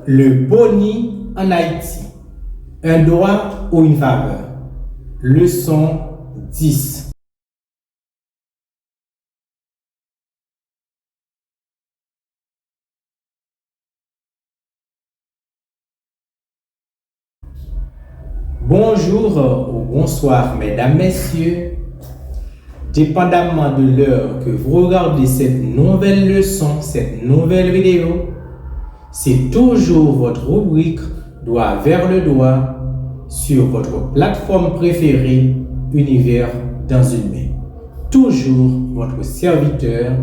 Le boni en Haïti, un droit ou une faveur. Leçon 10. Bonjour ou bonsoir mesdames, messieurs. Dépendamment de l'heure que vous regardez cette nouvelle leçon, cette nouvelle vidéo, c'est toujours votre rubrique Doigt vers le doigt sur votre plateforme préférée Univers dans une main. Toujours votre serviteur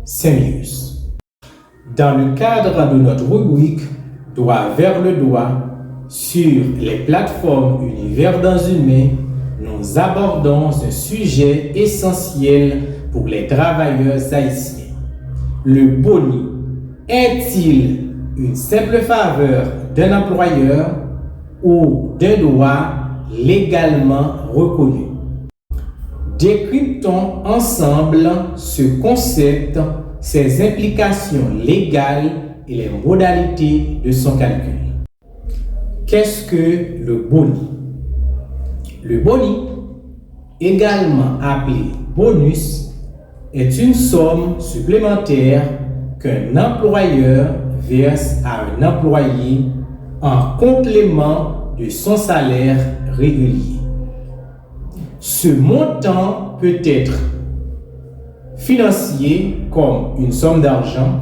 Saint-Mius. Dans le cadre de notre rubrique Doigt vers le doigt sur les plateformes Univers dans une main, nous abordons un sujet essentiel pour les travailleurs haïtiens. Le boni est-il une simple faveur d'un employeur ou d'un droit légalement reconnu? Décryptons ensemble ce concept, ses implications légales et les modalités de son calcul. Qu'est-ce que le boni? Le boni, également appelé bonus, est une somme supplémentaire qu'un employeur verse à un employé en complément de son salaire régulier. Ce montant peut être financier comme une somme d'argent,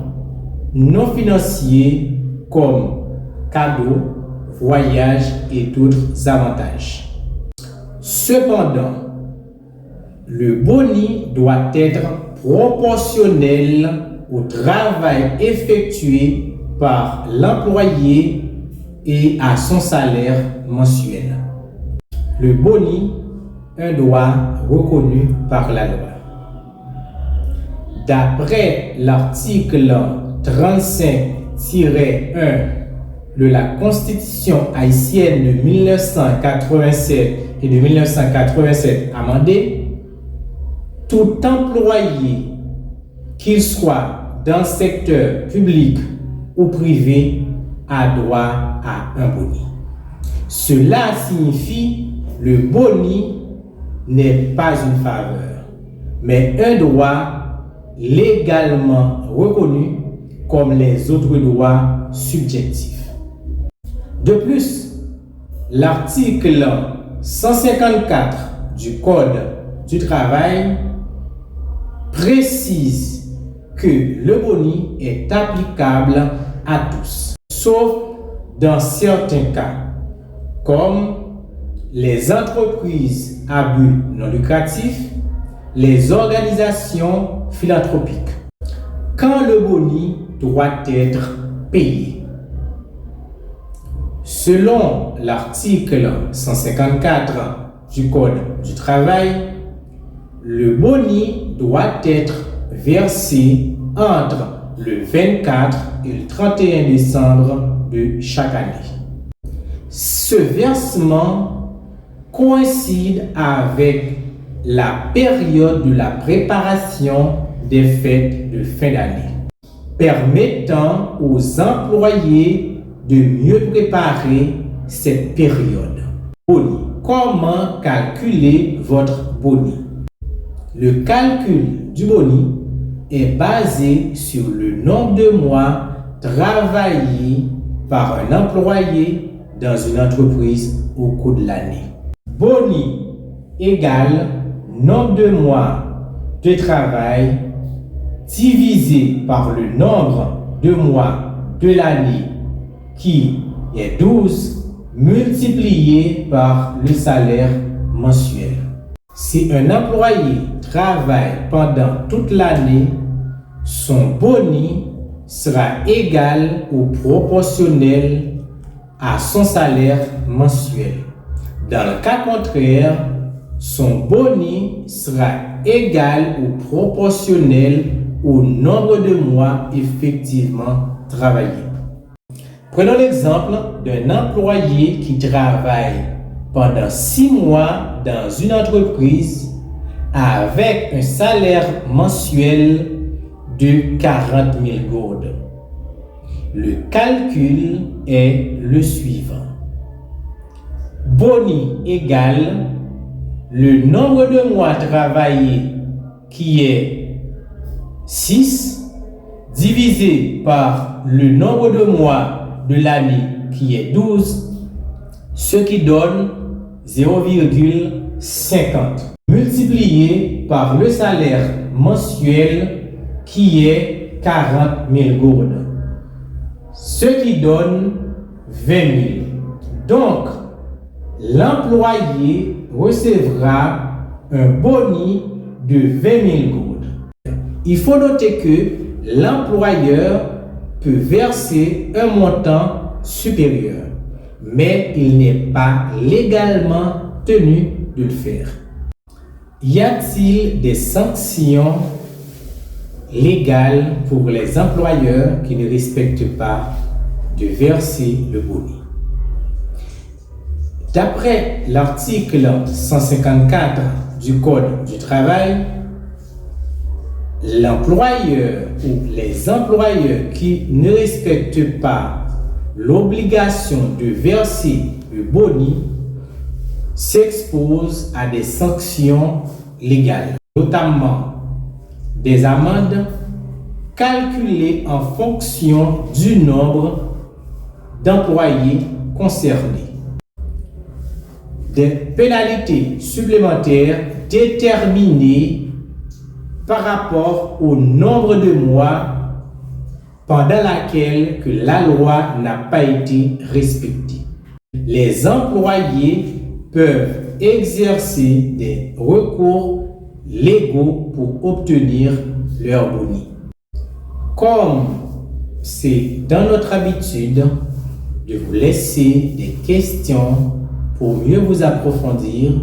non financier comme cadeau, voyage et d'autres avantages. Cependant, le boni doit être proportionnel au travail effectué par l'employé et à son salaire mensuel. Le boni, un droit reconnu par la loi. D'après l'article 35-1 de la Constitution haïtienne de 1987 et de 1987 amendée, tout employé, qu'il soit dans le secteur public ou privé, a droit à un boni. Cela signifie que le boni n'est pas une faveur, mais un droit légalement reconnu comme les autres droits subjectifs. De plus, l'article 154 du Code du travail précise que le boni est applicable à tous, sauf dans certains cas, comme les entreprises à but non lucratif, les organisations philanthropiques, quand le boni doit être payé. Selon l'article 154 du Code du travail, le boni doit être versé entre le 24 et le 31 décembre de chaque année. Ce versement coïncide avec la période de la préparation des fêtes de fin d'année, permettant aux employés de mieux préparer cette période. Boni. Comment calculer votre boni? Le calcul du boni est basé sur le nombre de mois travaillés par un employé dans une entreprise au cours de l'année. Boni égale nombre de mois de travail divisé par le nombre de mois de l'année qui est 12 multiplié par le salaire mensuel. Si un employé travaille pendant toute l'année, son boni sera égal ou proportionnel à son salaire mensuel. Dans le cas contraire, son boni sera égal ou proportionnel au nombre de mois effectivement travaillés. Prenons l'exemple d'un employé qui travaille pendant 6 mois dans une entreprise avec un salaire mensuel de 40 000 gourdes. le calcul est le suivant. Boni égale le nombre de mois travaillés qui est 6 divisé par le nombre de mois de l'année qui est 12, ce qui donne 0,50 multiplié par le salaire mensuel qui est 40 000 gourdes, ce qui donne 20 000. Donc, l'employé recevra un boni de 20 000 gourdes. Il faut noter que l'employeur peut verser un montant supérieur, mais il n'est pas légalement tenu de le faire. Y a-t-il des sanctions légales pour les employeurs qui ne respectent pas de verser le boni? D'après l'article 154 du Code du travail, l'employeur ou les employeurs qui ne respectent pas l'obligation de verser le boni s'exposent à des sanctions légales, notamment des amendes calculées en fonction du nombre d'employés concernés, des pénalités supplémentaires déterminées par rapport au nombre de mois pendant laquelle que la loi n'a pas été respectée. Les employés peuvent exercer des recours légaux pour obtenir leur boni. Comme c'est dans notre habitude de vous laisser des questions pour mieux vous approfondir,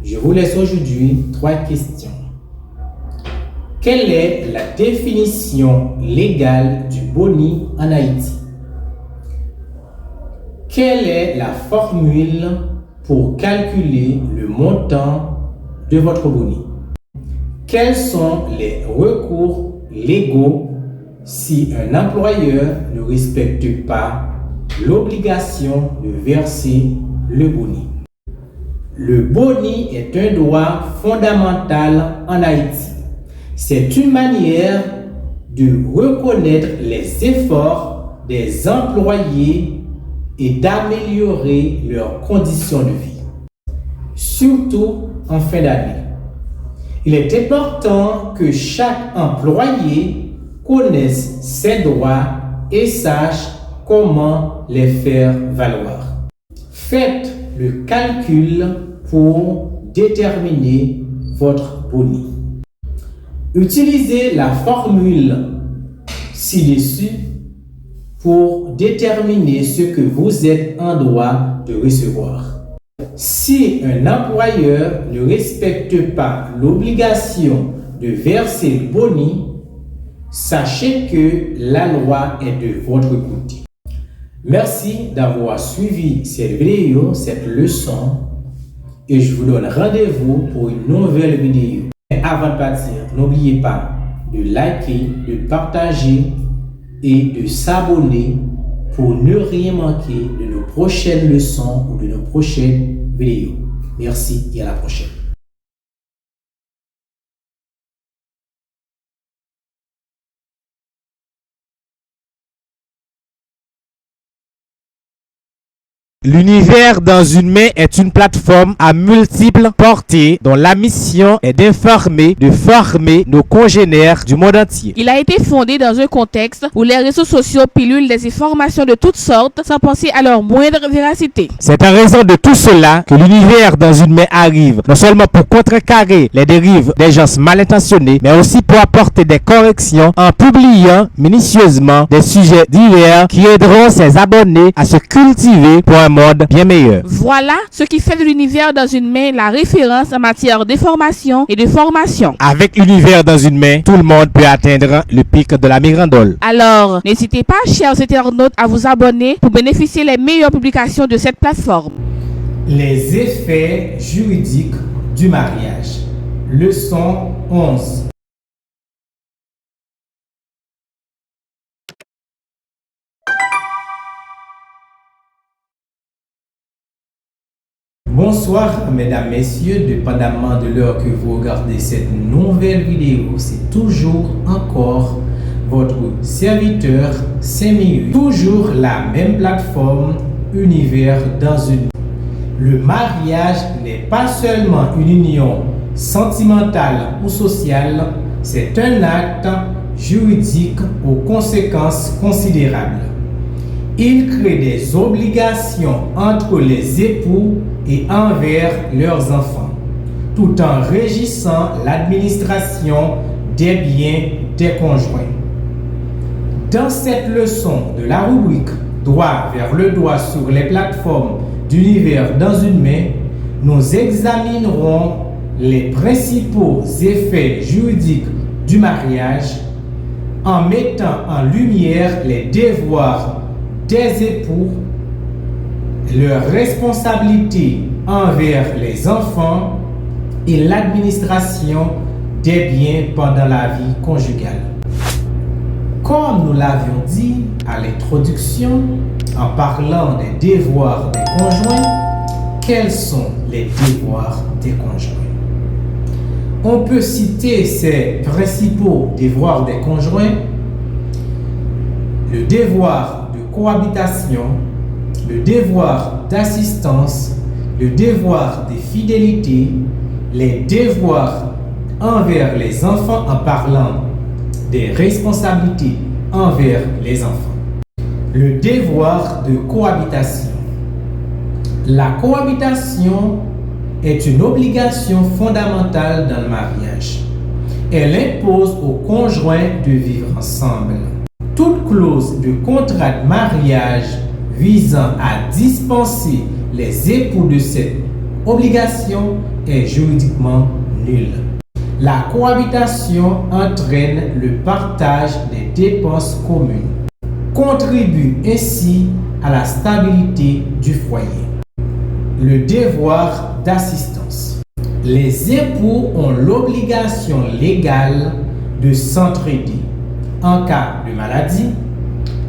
je vous laisse aujourd'hui 3 questions. Quelle est la définition légale du boni en Haïti? Quelle est la formule pour calculer le montant de votre boni? Quels sont les recours légaux si un employeur ne respecte pas l'obligation de verser le boni? Le boni est un droit fondamental en Haïti. C'est une manière de reconnaître les efforts des employés et d'améliorer leurs conditions de vie, surtout en fin d'année. Il est important que chaque employé connaisse ses droits et sache comment les faire valoir. Faites le calcul pour déterminer votre boni. Utilisez la formule ci-dessus pour déterminer ce que vous êtes en droit de recevoir. Si un employeur ne respecte pas l'obligation de verser le boni, sachez que la loi est de votre côté. Merci d'avoir suivi cette vidéo, cette leçon, et je vous donne rendez-vous pour une nouvelle vidéo. Mais avant de partir, n'oubliez pas de liker, de partager et de s'abonner pour ne rien manquer de nos prochaines leçons ou de nos prochaines vidéos. Merci et à la prochaine. L'univers dans une main est une plateforme à multiples portées dont la mission est d'informer, de former nos congénères du monde entier. Il a été fondé dans un contexte où les réseaux sociaux pilulent des informations de toutes sortes sans penser à leur moindre véracité. C'est en raison de tout cela que l'univers dans une main arrive, non seulement pour contrecarrer les dérives des gens mal intentionnés, mais aussi pour apporter des corrections en publiant minutieusement des sujets divers qui aideront ses abonnés à se cultiver pour un monde bien meilleur. Voilà ce qui fait de l'univers dans une main la référence en matière d'information et de formation. Avec l'univers dans une main, tout le monde peut atteindre le pic de la mirandole. Alors, n'hésitez pas, chers internautes, à vous abonner pour bénéficier des meilleures publications de cette plateforme. Les effets juridiques du mariage. Leçon 11. Bonsoir, mesdames, messieurs, dépendamment de l'heure que vous regardez cette nouvelle vidéo, c'est toujours encore votre serviteur Saint-Miu. Toujours la même plateforme, Univers dans une. Le mariage n'est pas seulement une union sentimentale ou sociale, c'est un acte juridique aux conséquences considérables. Il crée des obligations entre les époux et envers leurs enfants, tout en régissant l'administration des biens des conjoints. Dans cette leçon de la rubrique Droit vers le droit sur les plateformes d'Univers dans une main, nous examinerons les principaux effets juridiques du mariage en mettant en lumière les devoirs des époux, leurs responsabilités envers les enfants et l'administration des biens pendant la vie conjugale. Comme nous l'avions dit à l'introduction, en parlant des devoirs des conjoints, quels sont les devoirs des conjoints? On peut citer ces principaux devoirs des conjoints: le devoir de cohabitation, le devoir d'assistance, le devoir de fidélité, les devoirs envers les enfants en parlant des responsabilités envers les enfants. Le devoir de cohabitation. La cohabitation est une obligation fondamentale dans le mariage. Elle impose aux conjoints de vivre ensemble. Toute clause de contrat de mariage visant à dispenser les époux de cette obligation est juridiquement nulle. La cohabitation entraîne le partage des dépenses communes, contribue ainsi à la stabilité du foyer. Le devoir d'assistance. Les époux ont l'obligation légale de s'entraider en cas de maladie,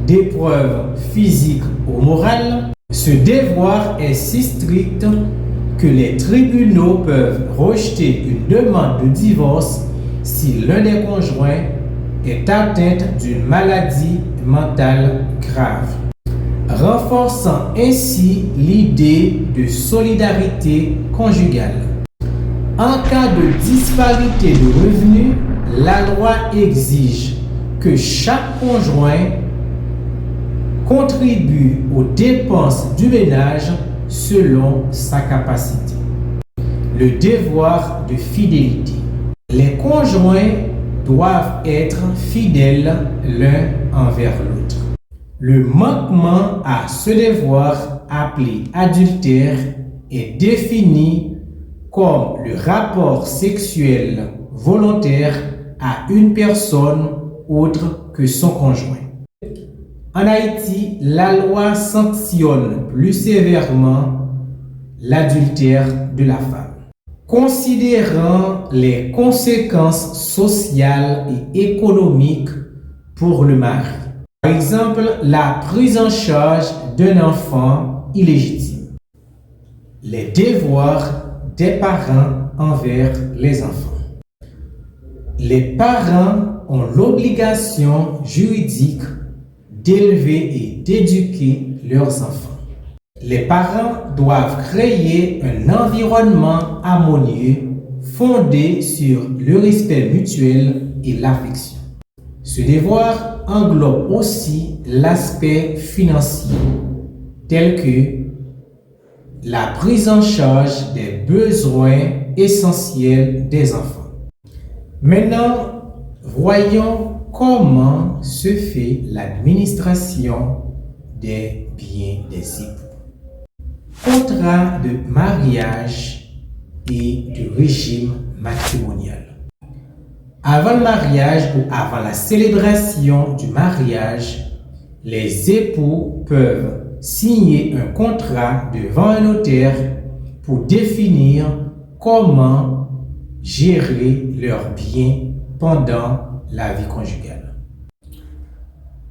d'épreuves physiques ou morales. Ce devoir est si strict que les tribunaux peuvent rejeter une demande de divorce si l'un des conjoints est atteint d'une maladie mentale grave, renforçant ainsi l'idée de solidarité conjugale. En cas de disparité de revenus, la loi exige que chaque conjoint contribue aux dépenses du ménage selon sa capacité. Le devoir de fidélité. Les conjoints doivent être fidèles l'un envers l'autre. Le manquement à ce devoir, appelé adultère, est défini comme le rapport sexuel volontaire à une personne autre que son conjoint. En Haïti, la loi sanctionne plus sévèrement l'adultère de la femme. Considérant les conséquences sociales et économiques pour le mari. Par exemple, la prise en charge d'un enfant illégitime. Les devoirs des parents envers les enfants. Les parents ont l'obligation juridique d'élever et d'éduquer leurs enfants. Les parents doivent créer un environnement harmonieux fondé sur le respect mutuel et l'affection. Ce devoir englobe aussi l'aspect financier, tel que la prise en charge des besoins essentiels des enfants. Maintenant, voyons comment se fait l'administration des biens des époux. Contrat de mariage et du régime matrimonial. Avant le mariage ou avant la célébration du mariage, les époux peuvent signer un contrat devant un notaire pour définir comment gérer leurs biens pendant la vie conjugale.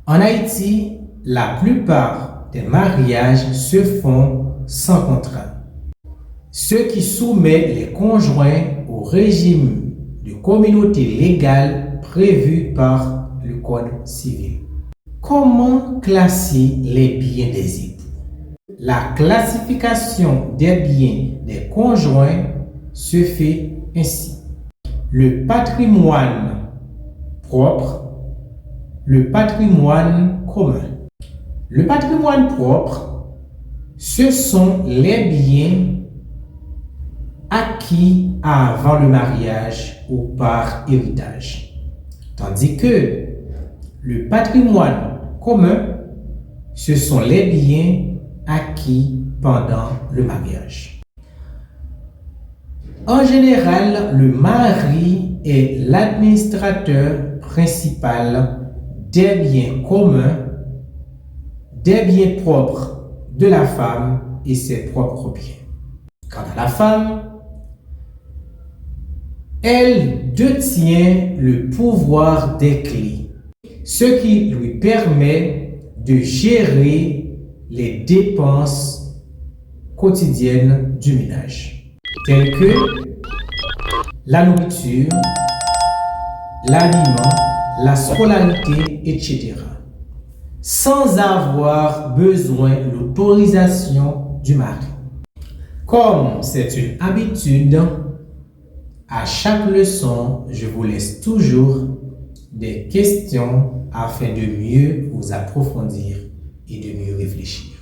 En Haïti, la plupart des mariages se font sans contrat. ce qui soumet les conjoints au régime de communauté légale prévu par le Code civil. Comment classer les biens des époux? La classification des biens des conjoints se fait ainsi. Le patrimoine propre, le patrimoine commun. Le patrimoine propre, ce sont les biens acquis avant le mariage ou par héritage. Tandis que le patrimoine commun, ce sont les biens acquis pendant le mariage. En général, le mari est l'administrateur principal des biens communs, des biens propres de la femme et ses propres biens. Quant à la femme, elle détient le pouvoir des clés, ce qui lui permet de gérer les dépenses quotidiennes du ménage, telles que la nourriture, l'aliment, la scolarité, etc., sans avoir besoin de l'autorisation du mari. Comme c'est une habitude, à chaque leçon, je vous laisse toujours des questions afin de mieux vous approfondir et de mieux réfléchir.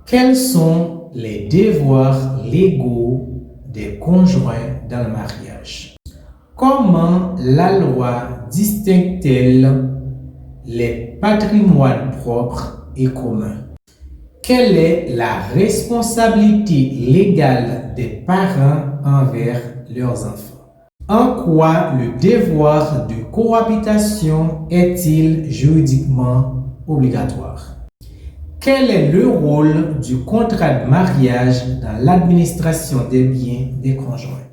Quels sont les devoirs légaux des conjoints dans le mariage? Comment la loi distingue-t-elle les patrimoines propres et communs? Quelle est la responsabilité légale des parents envers leurs enfants? En quoi le devoir de cohabitation est-il juridiquement obligatoire? Quel est le rôle du contrat de mariage dans l'administration des biens des conjoints?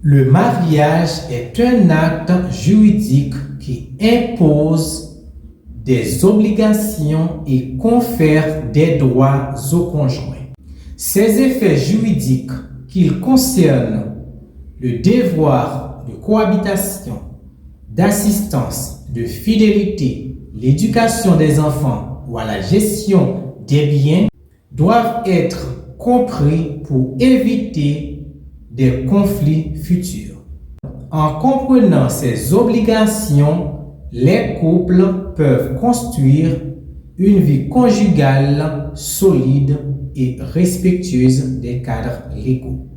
Le mariage est un acte juridique qui impose des obligations et confère des droits aux conjoints. Ces effets juridiques qu'ils concernent le devoir de cohabitation, d'assistance, de fidélité, l'éducation des enfants ou à la gestion des biens doivent être compris pour éviter des conflits futurs. En comprenant ces obligations, les couples peuvent construire une vie conjugale solide et respectueuse des cadres légaux.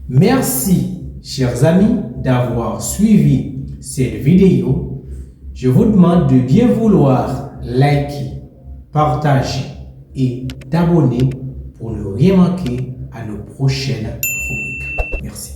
Merci, chers amis, d'avoir suivi cette vidéo. Je vous demande de bien vouloir liker, partager et d'abonner pour ne rien manquer à nos prochaines rubriques. Merci.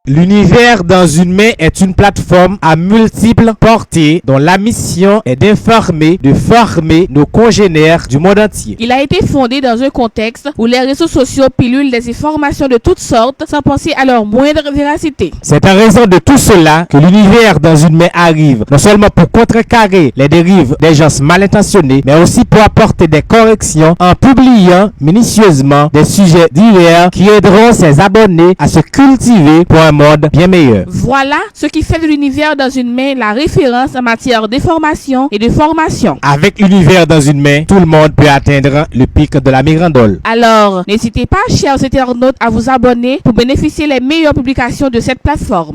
L'univers dans une main est une plateforme à multiples portées dont la mission est d'informer, de former nos congénères du monde entier. Il a été fondé dans un contexte où les réseaux sociaux pilulent des informations de toutes sortes sans penser à leur moindre véracité. C'est en raison de tout cela que l'univers dans une main arrive, non seulement pour contrecarrer les dérives des gens mal intentionnés, mais aussi pour apporter des corrections en publiant minutieusement des sujets divers qui aideront ses abonnés à se cultiver pour un mode bien meilleur. Voilà ce qui fait de l'univers dans une main la référence en matière d'information et de formation. Avec l'univers dans une main, tout le monde peut atteindre le pic de la mirandole. Alors, n'hésitez pas, chers internautes, à vous abonner pour bénéficier des meilleures publications de cette plateforme.